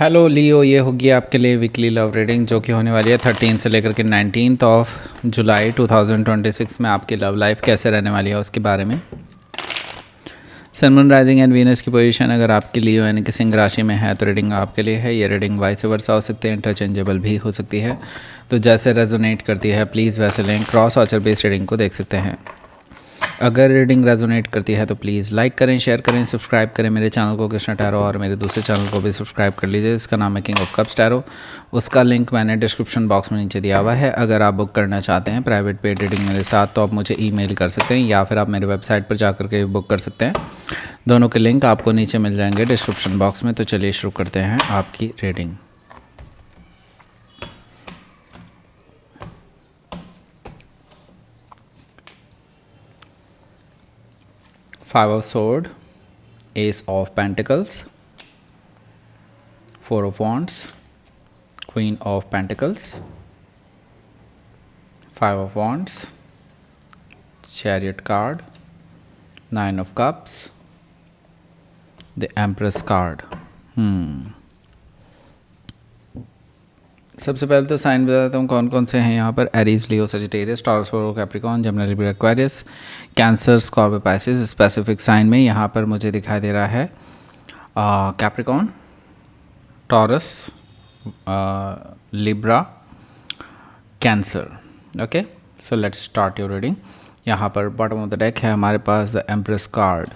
Hello लियो, ये होगी आपके लिए वीकली लव रीडिंग जो कि होने वाली है 13 से लेकर के 19 ऑफ जुलाई 2026 में। आपकी लव लाइफ कैसे रहने वाली है उसके बारे में। Sun moon rising and Venus की पोजीशन अगर आपके लियो यानी कि सिंह राशि में है तो रीडिंग आपके लिए है। ये रीडिंग वाइस वर्सा हो सकती है, इंटरचेंजेबल भी हो सकती है, तो जैसे रेजोनेट करती है प्लीज़ वैसे लें। क्रॉस ऑचर बेस्ड रीडिंग को देख सकते हैं। अगर रीडिंग रेजोनेट करती है तो प्लीज़ लाइक करें, शेयर करें, सब्सक्राइब करें मेरे चैनल को कृष्णा टैरो, और मेरे दूसरे चैनल को भी सब्सक्राइब कर लीजिए, इसका नाम है किंग ऑफ कप्स टैरो। उसका लिंक मैंने डिस्क्रिप्शन बॉक्स में नीचे दिया हुआ है। अगर आप बुक करना चाहते हैं प्राइवेट पेड रीडिंग मेरे साथ तो आप मुझे ईमेल कर सकते हैं या फिर आप मेरे वेबसाइट पर जाकर के बुक कर सकते हैं। दोनों के लिंक आपको नीचे मिल जाएंगे डिस्क्रिप्शन बॉक्स में। तो चलिए शुरू करते हैं आपकी reading. Five of Swords, Ace of Pentacles, Four of Wands, Queen of Pentacles, Five of Wands, Chariot card, Nine of Cups, the Empress card। सबसे पहले तो साइन बताता हूँ कौन कौन से हैं यहाँ पर। Aries, Leo, Sagittarius, Taurus, Virgo, Capricorn, Gemini, Libra, Aquarius, Cancer, Scorpio, Pisces. Specific sign में यहाँ पर मुझे दिखाई दे रहा है Capricorn, Taurus, Libra, Cancer. Okay, so let's start your reading. यहाँ पर बॉटम ऑफ द डेक है हमारे पास द एम्प्रेस कार्ड।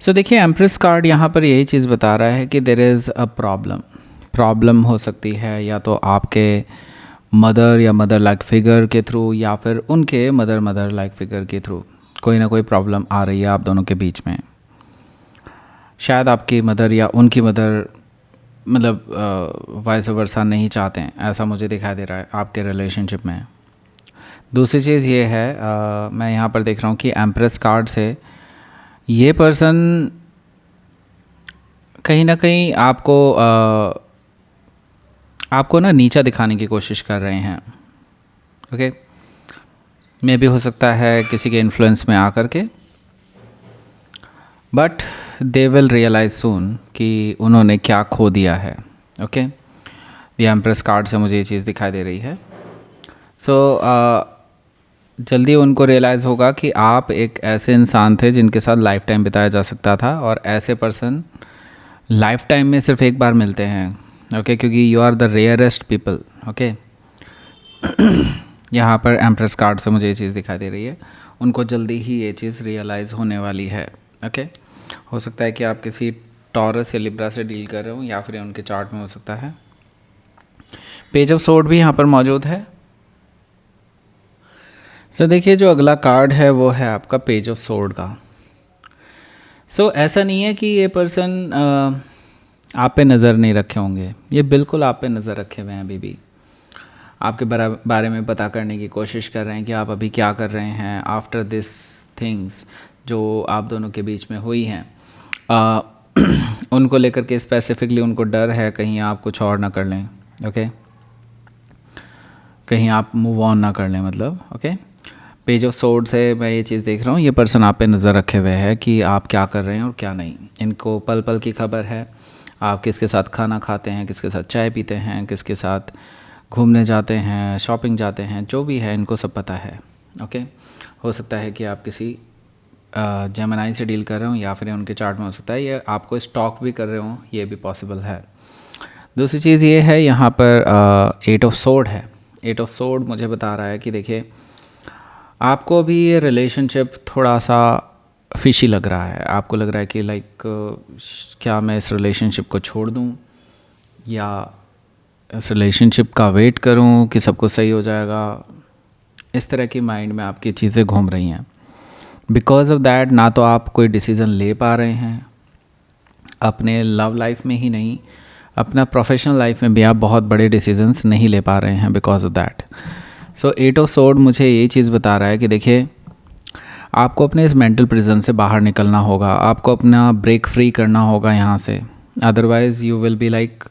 सो देखिए, एम्प्रेस कार्ड यहाँ पर यही चीज़ बता रहा है कि देयर इज़ अ प्रॉब्लम हो सकती है या तो आपके मदर या मदर लाइक फिगर के थ्रू या फिर उनके मदर लाइक फिगर के थ्रू कोई ना कोई प्रॉब्लम आ रही है आप दोनों के बीच में। शायद आपकी मदर या उनकी मदर मतलब वाइस वर्सा नहीं चाहते हैं, ऐसा मुझे दिखाई दे रहा है आपके रिलेशनशिप में। दूसरी चीज़ ये है मैं यहाँ पर देख रहा हूँ कि एम्प्रेस कार्ड से ये पर्सन कहीं ना कहीं आपको ना नीचा दिखाने की कोशिश कर रहे हैं। ओके, मे भी हो सकता है किसी के इन्फ्लुएंस में आकर के, बट दे विल रियलाइज सून कि उन्होंने क्या खो दिया है। ओके, द एम्प्रेस कार्ड से मुझे ये चीज़ दिखाई दे रही है। सो जल्दी उनको रियलाइज़ होगा कि आप एक ऐसे इंसान थे जिनके साथ लाइफ टाइम बिताया जा सकता था, और ऐसे पर्सन लाइफ टाइम में सिर्फ एक बार मिलते हैं। ओके, क्योंकि you are the rarest people. Okay, यहाँ पर एम्प्रेस कार्ड से मुझे ये चीज़ दिखाई दे रही है। उनको जल्दी ही ये चीज़ रियलाइज़ होने वाली है। ओके, हो सकता है कि आप किसी टॉरस या लिब्रा से डील कर रहे हो या फिर उनके चार्ट में हो सकता है। पेज ऑफ सोर्ड भी यहाँ पर मौजूद है। सो देखिए, जो अगला कार्ड है वो है आपका पेज ऑफ सोर्ड का। सो ऐसा नहीं है कि ये पर्सन आप पे नज़र नहीं रखे होंगे, ये बिल्कुल आप पे नज़र रखे हुए हैं। अभी भी आपके बारे में पता करने की कोशिश कर रहे हैं कि आप अभी क्या कर रहे हैं आफ्टर दिस थिंग्स जो आप दोनों के बीच में हुई हैं। उनको लेकर के स्पेसिफिकली उनको डर है कहीं आप कुछ और ना कर लें। ओके, कहीं आप मूव ऑन ना कर लें मतलब। ओके, पेज ऑफ सोर्ड से मैं ये चीज़ देख रहा हूँ, ये पर्सन आप पे नज़र रखे हुए है कि आप क्या कर रहे हैं और क्या नहीं। इनको पल पल की खबर है, आप किसके साथ खाना खाते हैं, किसके साथ चाय पीते हैं, किसके साथ घूमने जाते हैं, शॉपिंग जाते हैं, जो भी है इनको सब पता है। ओके, हो सकता है कि आप किसी जेमिनी से डील कर रहे हो या फिर उनके चार्ट में हो सकता है ये आपको स्टॉक भी कर रहे हो, ये भी पॉसिबल है। दूसरी चीज़ ये है यहाँ पर एट ऑफ सोर्ड है। एट ऑफ सोर्ड मुझे बता रहा है कि देखिए, आपको अभी ये रिलेशनशिप थोड़ा सा फिशी लग रहा है। आपको लग रहा है कि लाइक क्या मैं इस रिलेशनशिप को छोड़ दूं या इस रिलेशनशिप का वेट करूं कि सब कुछ सही हो जाएगा। इस तरह की माइंड में आपकी चीज़ें घूम रही हैं। बिकॉज ऑफ दैट ना तो आप कोई डिसीज़न ले पा रहे हैं अपने लव लाइफ में ही नहीं, अपना प्रोफेशनल लाइफ में भी आप बहुत बड़े डिसीजंस नहीं ले पा रहे हैं because of that. So eight of sword मुझे ये चीज़ बता रहा है कि देखिए, आपको अपने इस मेंटल प्रिजन से बाहर निकलना होगा, आपको अपना ब्रेक फ्री करना होगा यहाँ से। Otherwise you will be like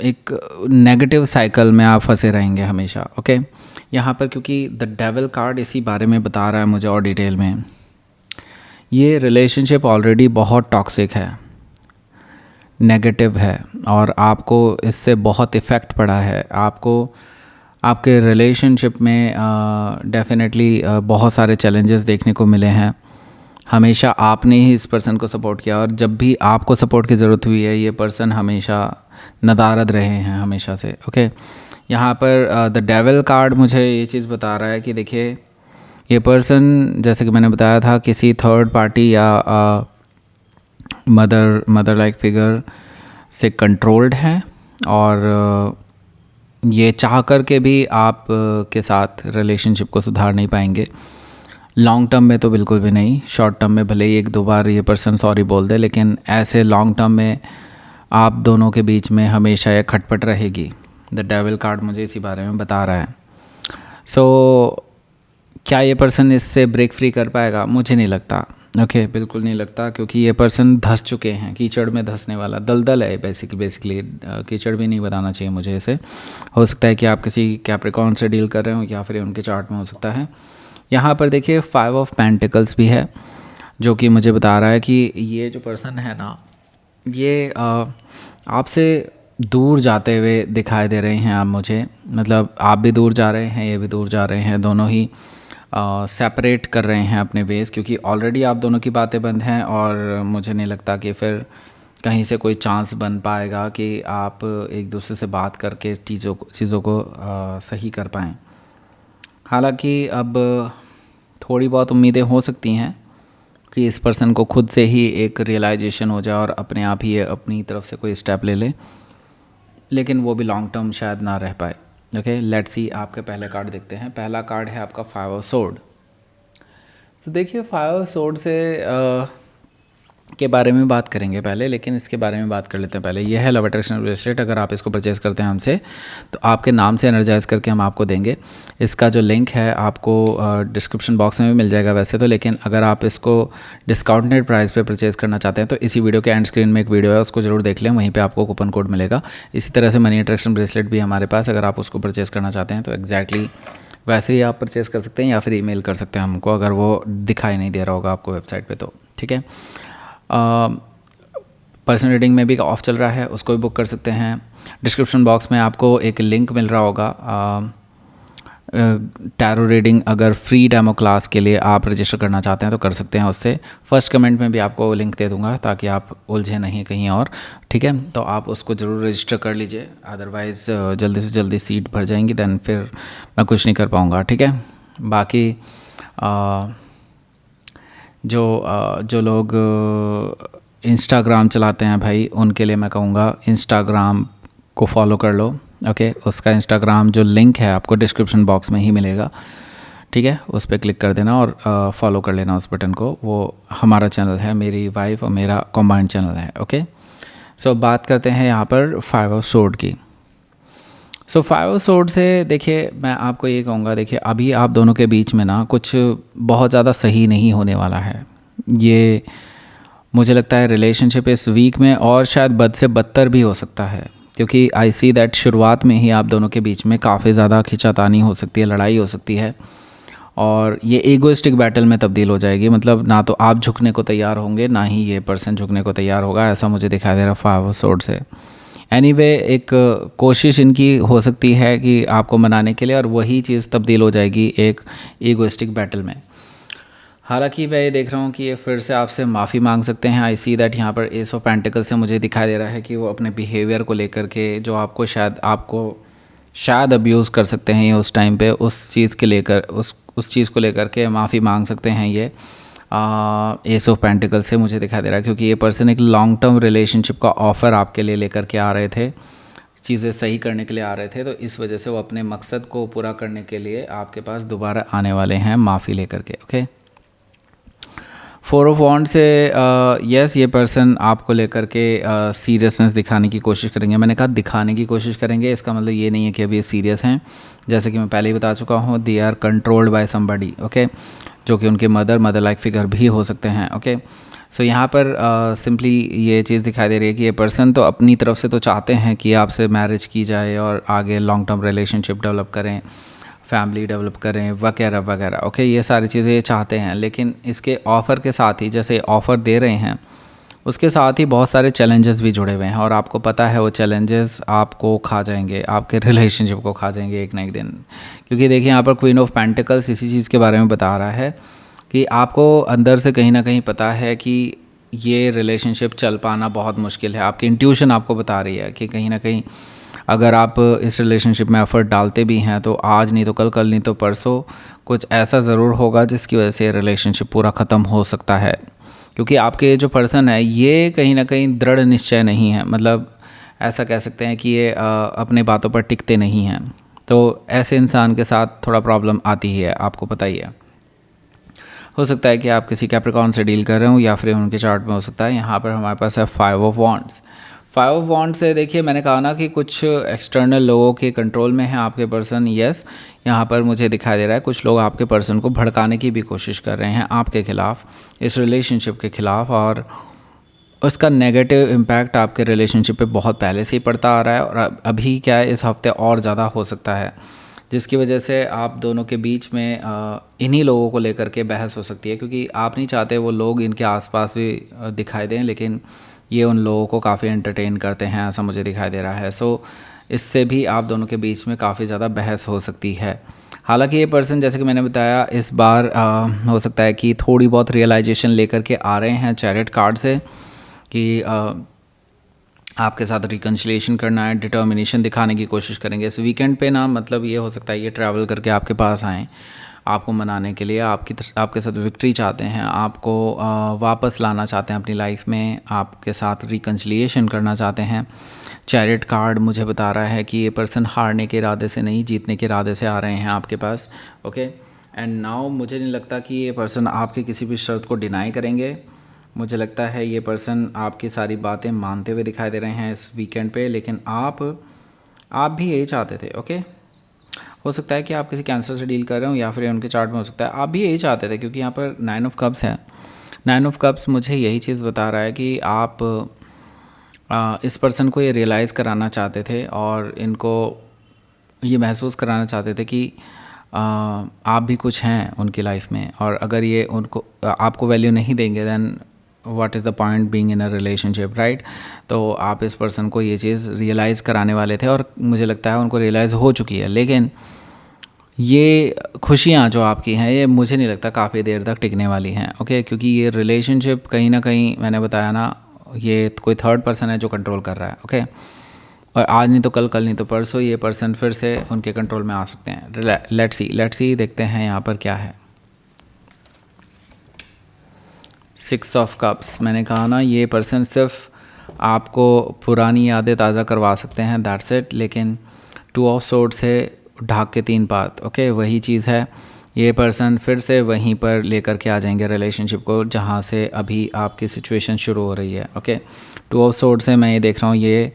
एक नेगेटिव साइकिल में आप फंसे रहेंगे हमेशा। ओके, यहाँ पर क्योंकि द डेविल कार्ड इसी बारे में बता रहा है मुझे और डिटेल में। ये रिलेशनशिप ऑलरेडी बहुत टॉक्सिक है, नेगेटिव है, और आपको इससे बहुत इफ़ेक्ट पड़ा है। आपको आपके रिलेशनशिप में डेफिनेटली बहुत सारे चैलेंजेस देखने को मिले हैं। हमेशा आपने ही इस पर्सन को सपोर्ट किया, और जब भी आपको सपोर्ट की ज़रूरत हुई है ये पर्सन हमेशा नदारद रहे हैं हमेशा से। ओके, यहाँ पर द डेविल कार्ड मुझे ये चीज़ बता रहा है कि देखिए ये पर्सन, जैसे कि मैंने बताया था, किसी थर्ड पार्टी या मदर लाइक फिगर से कंट्रोल्ड है, और ये चाह कर के भी आप के साथ रिलेशनशिप को सुधार नहीं पाएंगे। लॉन्ग टर्म में तो बिल्कुल भी नहीं। शॉर्ट टर्म में भले ही एक दो बार ये पर्सन सॉरी बोल दे, लेकिन ऐसे लॉन्ग टर्म में आप दोनों के बीच में हमेशा ये खटपट रहेगी। द डेविल कार्ड मुझे इसी बारे में बता रहा है। सो क्या ये पर्सन इससे ब्रेक फ्री कर पाएगा? मुझे नहीं लगता। ओके, बिल्कुल नहीं लगता, क्योंकि ये पर्सन धंस चुके हैं, कीचड़ में धंसने वाला दलदल है बेसिकली। कीचड़ भी नहीं बताना चाहिए मुझे इसे। हो सकता है कि आप किसी कैप्रिकॉर्न से डील कर रहे हो, या फिर उनके चार्ट में हो सकता है। यहाँ पर देखिए 5 ऑफ पेंटिकल्स भी है, जो कि मुझे बता रहा है कि ये जो पर्सन है ना, ये आपसे दूर जाते हुए दिखाई दे रहे हैं। आप मुझे, मतलब आप भी दूर जा रहे हैं, ये भी दूर जा रहे हैं, दोनों ही सेपरेट कर रहे हैं अपने वेज, क्योंकि ऑलरेडी आप दोनों की बातें बंद हैं, और मुझे नहीं लगता कि फिर कहीं से कोई चांस बन पाएगा कि आप एक दूसरे से बात करके चीज़ों को सही कर पाएँ। हालांकि अब थोड़ी बहुत उम्मीदें हो सकती हैं कि इस पर्सन को खुद से ही एक रियलाइजेशन हो जाए और अपने आप ही अपनी तरफ से कोई स्टेप ले ले, लेकिन वो भी लॉन्ग टर्म शायद ना रह पाए। ओके, लेट्स सी, आपके पहले कार्ड देखते हैं। पहला कार्ड है आपका 5 ऑफ सोर्ड। तो देखिए 5 ऑफ सोर्ड से के बारे में बात करेंगे पहले, लेकिन इसके बारे में बात कर लेते हैं पहले। यह है लव अट्रैक्शन ब्रेसलेट। अगर आप इसको परचेज़ करते हैं हमसे, तो आपके नाम से एनर्जाइज करके हम आपको देंगे। इसका जो लिंक है आपको डिस्क्रिप्शन बॉक्स में भी मिल जाएगा वैसे तो, लेकिन अगर आप इसको डिस्काउंटेड प्राइस पे परचेज़ करना चाहते हैं तो इसी वीडियो के एंड स्क्रीन में एक वीडियो है, उसको जरूर देख लें, वहीं पर आपको कूपन कोड मिलेगा। इसी तरह से मनी अट्रैक्शन ब्रेसलेट भी हमारे पास, अगर आप उसको परचेज़ करना चाहते हैं तो एग्जैक्टली वैसे ही आप परचेज़ कर सकते हैं, या फिर ईमेल कर सकते हैं हमको, अगर वो दिखाई नहीं दे रहा होगा आपको वेबसाइट पे तो। ठीक है, पर्सनल रीडिंग में भी ऑफ चल रहा है, उसको भी बुक कर सकते हैं। डिस्क्रिप्शन बॉक्स में आपको एक लिंक मिल रहा होगा टैरो रीडिंग। अगर फ्री डेमो क्लास के लिए आप रजिस्टर करना चाहते हैं तो कर सकते हैं उससे। फर्स्ट कमेंट में भी आपको लिंक दे दूंगा ताकि आप उलझे नहीं कहीं और। ठीक है, तो आप उसको ज़रूर रजिस्टर कर लीजिए, अदरवाइज़ जल्दी से जल्दी सीट भर जाएंगी, दैन फिर मैं कुछ नहीं कर पाऊँगा। ठीक है, बाकी जो लोग इंस्टाग्राम चलाते हैं भाई, उनके लिए मैं कहूँगा इंस्टाग्राम को फॉलो कर लो। ओके, उसका इंस्टाग्राम जो लिंक है आपको डिस्क्रिप्शन बॉक्स में ही मिलेगा। ठीक है, उस पर क्लिक कर देना और फॉलो कर लेना उस बटन को। वो हमारा चैनल है, मेरी वाइफ और मेरा कॉम्बाइंड चैनल है। ओके, सो बात करते हैं यहाँ पर 5 ऑफ सोर्ड की। सो 5 ऑफ सोर्ड से देखिए मैं आपको ये कहूँगा, देखिए अभी आप दोनों के बीच में ना कुछ बहुत ज़्यादा सही नहीं होने वाला है। ये मुझे लगता है रिलेशनशिप इस वीक में और शायद बद से बदतर भी हो सकता है, क्योंकि आई सी दैट शुरुआत में ही आप दोनों के बीच में काफ़ी ज़्यादा खींचातानी हो सकती है, लड़ाई हो सकती है, और ये ईगोइस्टिक बैटल में तब्दील हो जाएगी। मतलब ना तो आप झुकने को तैयार होंगे, ना ही ये पर्सन झुकने को तैयार होगा, ऐसा मुझे दिखाई दे रहा 5 ऑफ सोर्ड से। एनीवे, एक कोशिश इनकी हो सकती है कि आपको मनाने के लिए, और वही चीज़ तब्दील हो जाएगी एक ईगोइस्टिक बैटल में। हालांकि मैं ये देख रहा हूँ कि ये फिर से आपसे माफ़ी मांग सकते हैं। आई सी दैट यहाँ पर एस ऑफ पेंटिकल से मुझे दिखाई दे रहा है कि वो अपने बिहेवियर को लेकर के जो आपको शायद अब्यूज़ कर सकते हैं ये उस टाइम पे, उस चीज़ के लेकर उस चीज़ को लेकर के माफ़ी मांग सकते हैं ये एस ऑफ पेंटिकल से मुझे दिखाई दे रहा है, क्योंकि ये पर्सन एक लॉन्ग टर्म रिलेशनशिप का ऑफ़र आपके लिए लेकर के आ रहे थे, चीज़ें सही करने के लिए आ रहे थे, तो इस वजह से वो अपने मकसद को पूरा करने के लिए आपके पास दोबारा आने वाले हैं माफ़ी लेकर के। ओके, 4 ऑफ वॉन्ड से यस, ये पर्सन आपको लेकर के सीरियसनेस दिखाने की कोशिश करेंगे। मैंने कहा दिखाने की कोशिश करेंगे, इसका मतलब ये नहीं है कि अभी ये सीरियस हैं। जैसे कि मैं पहले ही बता चुका हूँ, they are controlled by somebody. Okay, जो कि उनके मदर लाइक फिगर भी हो सकते हैं। ओके, सो यहाँ पर सिंपली ये चीज़ दिखाई दे रही है कि ये पर्सन तो अपनी तरफ से तो चाहते हैं कि आपसे मैरिज की जाए और आगे लॉन्ग टर्म रिलेशनशिप डेवलप करें, फैमिली डेवलप करें वगैरह वगैरह, ओके, ये सारी चीज़ें ये चाहते हैं। लेकिन इसके ऑफ़र के साथ ही, जैसे ऑफ़र दे रहे हैं, उसके साथ ही बहुत सारे चैलेंजेस भी जुड़े हुए हैं, और आपको पता है वो चैलेंजेस आपको खा जाएंगे, आपके रिलेशनशिप को खा जाएंगे एक ना एक दिन। क्योंकि देखिए यहाँ पर क्वीन ऑफ पेंटिकल्स इसी चीज़ के बारे में बता रहा है कि आपको अंदर से कहीं ना कहीं पता है कि ये रिलेशनशिप चल पाना बहुत मुश्किल है। आपकी इंट्यूशन आपको बता रही है कि कहीं ना कहीं अगर आप इस रिलेशनशिप में एफर्ट डालते भी हैं तो आज नहीं तो कल नहीं तो परसों कुछ ऐसा ज़रूर होगा जिसकी वजह से रिलेशनशिप पूरा ख़त्म हो सकता है। क्योंकि आपके जो पर्सन है ये कहीं ना कहीं दृढ़ निश्चय नहीं है, मतलब ऐसा कह सकते हैं कि ये अपने बातों पर टिकते नहीं हैं। तो ऐसे इंसान के साथ थोड़ा प्रॉब्लम आती ही है, आपको पता ही है। हो सकता है कि आप किसी कैप्रिकॉर्न से डील कर रहे हो, या फिर उनके चार्ट में हो सकता है। यहाँ पर हमारे पास है 5 ऑफ वॉन्ड्स। 5 ऑफ वॉन्ड्स से देखिए मैंने कहा ना कि कुछ एक्सटर्नल लोगों के कंट्रोल में है आपके पर्सन। यस, यहाँ पर मुझे दिखाई दे रहा है कुछ लोग आपके पर्सन को भड़काने की भी कोशिश कर रहे हैं आपके खिलाफ, इस रिलेशनशिप के खिलाफ, और उसका नेगेटिव इम्पैक्ट आपके रिलेशनशिप पे बहुत पहले से ही पड़ता आ रहा है, और अभी क्या है इस हफ्ते और ज़्यादा हो सकता है, जिसकी वजह से आप दोनों के बीच में इन्हीं लोगों को लेकर के बहस हो सकती है। क्योंकि आप नहीं चाहते वो लोग इनके आसपास भी दिखाई दें, लेकिन ये उन लोगों को काफ़ी एंटरटेन करते हैं, ऐसा मुझे दिखाई दे रहा है। सो इससे भी आप दोनों के बीच में काफ़ी ज़्यादा बहस हो सकती है। हालांकि ये पर्सन, जैसे कि मैंने बताया, इस बार हो सकता है कि थोड़ी बहुत रियलाइजेशन लेकर के आ रहे हैं चैरिट कार्ड से कि आपके साथ रिकन्सिलिएशन करना है, डिटर्मिनेशन दिखाने की कोशिश करेंगे इस वीकेंड पे ना। मतलब ये हो सकता है ये ट्रैवल करके आपके पास आएँ आपको मनाने के लिए, आपके साथ विक्ट्री चाहते हैं, आपको वापस लाना चाहते हैं अपनी लाइफ में, आपके साथ रिकन्सिलिएशन करना चाहते हैं। चैरिट कार्ड मुझे बता रहा है कि ये पर्सन हारने के इरादे से नहीं, जीतने के इरादे से आ रहे हैं आपके पास, ओके। एंड नाउ मुझे नहीं लगता कि ये पर्सन आपकी किसी भी शर्त को डिनाई करेंगे। मुझे लगता है ये पर्सन आपकी सारी बातें मानते हुए दिखाई दे रहे हैं इस वीकेंड पे। लेकिन आप भी यही चाहते थे, ओके। हो सकता है कि आप किसी कैंसर से डील कर रहे हो, या फिर उनके चार्ट में हो सकता है आप भी यही चाहते थे, क्योंकि यहाँ पर 9 ऑफ कप्स है। 9 ऑफ कप्स मुझे यही चीज़ बता रहा है कि आप इस पर्सन को ये रियलाइज़ कराना चाहते थे, और इनको ये महसूस कराना चाहते थे कि आप भी कुछ हैं उनकी लाइफ में, और अगर ये उनको आपको वैल्यू नहीं देंगे then what is the point being in a relationship, right. तो आप इस पर्सन को ये चीज़ रियलाइज़ कराने वाले थे, और मुझे लगता है उनको रियलाइज़ हो चुकी है। लेकिन ये खुशियाँ जो आपकी हैं ये मुझे नहीं लगता काफ़ी देर तक टिकने वाली हैं, ओके। क्योंकि ये रिलेशनशिप कहीं ना कहीं, मैंने बताया ना, ये कोई थर्ड पर्सन है जो कंट्रोल कर रहा है, ओके। और आज नहीं तो कल नहीं तो परसों ये पर्सन फिर से उनके कंट्रोल में आ सकते हैं। लेट्स सी देखते हैं यहाँ पर क्या है। 6 ऑफ कप्स, मैंने कहा ना ये पर्सन सिर्फ आपको पुरानी यादें ताज़ा करवा सकते हैं, दैट्स इट। लेकिन 2 ऑफ सोर्ड्स से ढाक के 3 पात, ओके, वही चीज़ है। ये पर्सन फिर से वहीं पर लेकर के आ जाएंगे रिलेशनशिप को जहाँ से अभी आपकी सिचुएशन शुरू हो रही है, ओके। 2 ऑफ सोर्ड्स से मैं ये देख रहा हूँ ये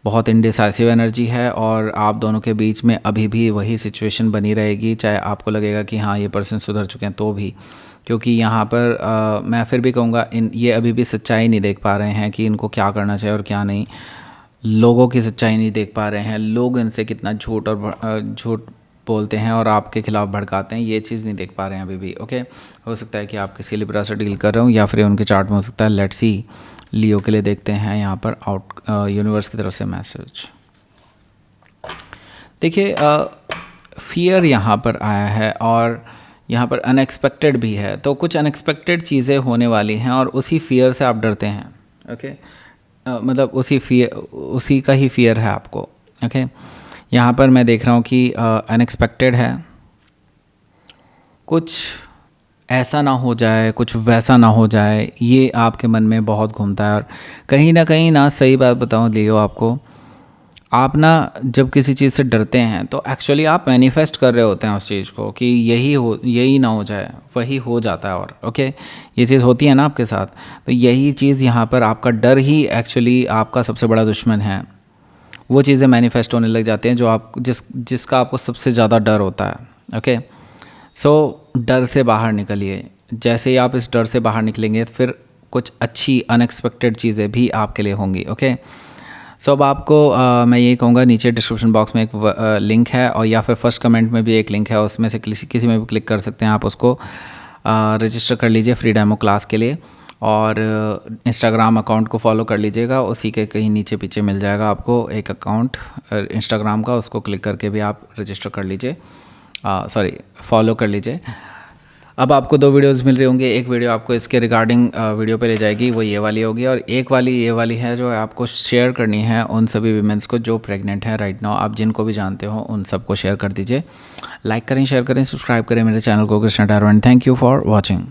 बहुत इनडिसाइसिव एनर्जी है, और आप दोनों के बीच में अभी भी वही सिचुएशन बनी रहेगी, चाहे आपको लगेगा कि हाँ ये पर्सन सुधर चुके हैं तो भी। क्योंकि यहाँ पर मैं फिर भी कहूँगा ये अभी भी सच्चाई नहीं देख पा रहे हैं कि इनको क्या करना चाहिए और क्या नहीं। लोगों की सच्चाई नहीं देख पा रहे हैं, लोग इनसे कितना झूठ बोलते हैं और आपके खिलाफ भड़काते हैं, ये चीज़ नहीं देख पा रहे हैं अभी भी, ओके। हो सकता है कि आप किसी लिब्रा से डील कर रहे हो, या फिर उनके चार्ट में हो सकता है। लेट्स सी लियो के लिए देखते हैं यहाँ पर यूनिवर्स की तरफ से मैसेज। देखिए फियर यहाँ पर आया है, और यहाँ पर अनएक्सपेक्टेड भी है। तो कुछ अनएक्सपेक्टेड चीज़ें होने वाली हैं, और उसी फियर से आप डरते हैं, ओके। मतलब उसी का ही फियर है आपको, ओके। यहाँ पर मैं देख रहा हूँ कि अनएक्सपेक्टेड है, कुछ ऐसा ना हो जाए, कुछ वैसा ना हो जाए, ये आपके मन में बहुत घूमता है। और कहीं ना सही बात बताऊँ लियो आपको, आप ना जब किसी चीज़ से डरते हैं तो एक्चुअली आप मैनिफेस्ट कर रहे होते हैं उस चीज़ को कि यही ना हो जाए, वही हो जाता है। और ओके, ये चीज़ होती है ना आपके साथ, तो यही चीज़ यहाँ पर आपका डर ही एक्चुअली आपका सबसे बड़ा दुश्मन है। वो चीज़ें मैनिफेस्ट होने लग जाती हैं जो आप जिसका आपको सबसे ज़्यादा डर होता है, ओके। सो डर से बाहर निकलिए। जैसे ही आप इस डर से बाहर निकलेंगे फिर कुछ अच्छी अनएक्सपेक्टेड चीज़ें भी आपके लिए होंगी, ओके। सो अब आपको मैं यही कहूँगा, नीचे डिस्क्रिप्शन बॉक्स में एक लिंक है, और या फिर फर्स्ट कमेंट में भी एक लिंक है, उसमें से किसी में भी क्लिक कर सकते हैं आप, उसको रजिस्टर कर लीजिए फ्री डेमो क्लास के लिए। और इंस्टाग्राम अकाउंट को फॉलो कर लीजिएगा, उसी के कहीं नीचे पीछे मिल जाएगा आपको एक अकाउंट इंस्टाग्राम का, उसको क्लिक करके भी आप रजिस्टर कर लीजिए, सॉरी फॉलो कर लीजिए। अब आपको 2 वीडियोस मिल रही होंगी, एक वीडियो आपको इसके रिगार्डिंग वीडियो पे ले जाएगी, वो ये वाली होगी, और एक वाली ये वाली है जो आपको शेयर करनी है उन सभी वीमेंस को जो प्रेग्नेंट है राइट नाउ। आप जिनको भी जानते हो उन सबको शेयर कर दीजिए। लाइक करें, शेयर करें, सब्सक्राइब करें मेरे चैनल को Krishna tarot, and thank you for watching.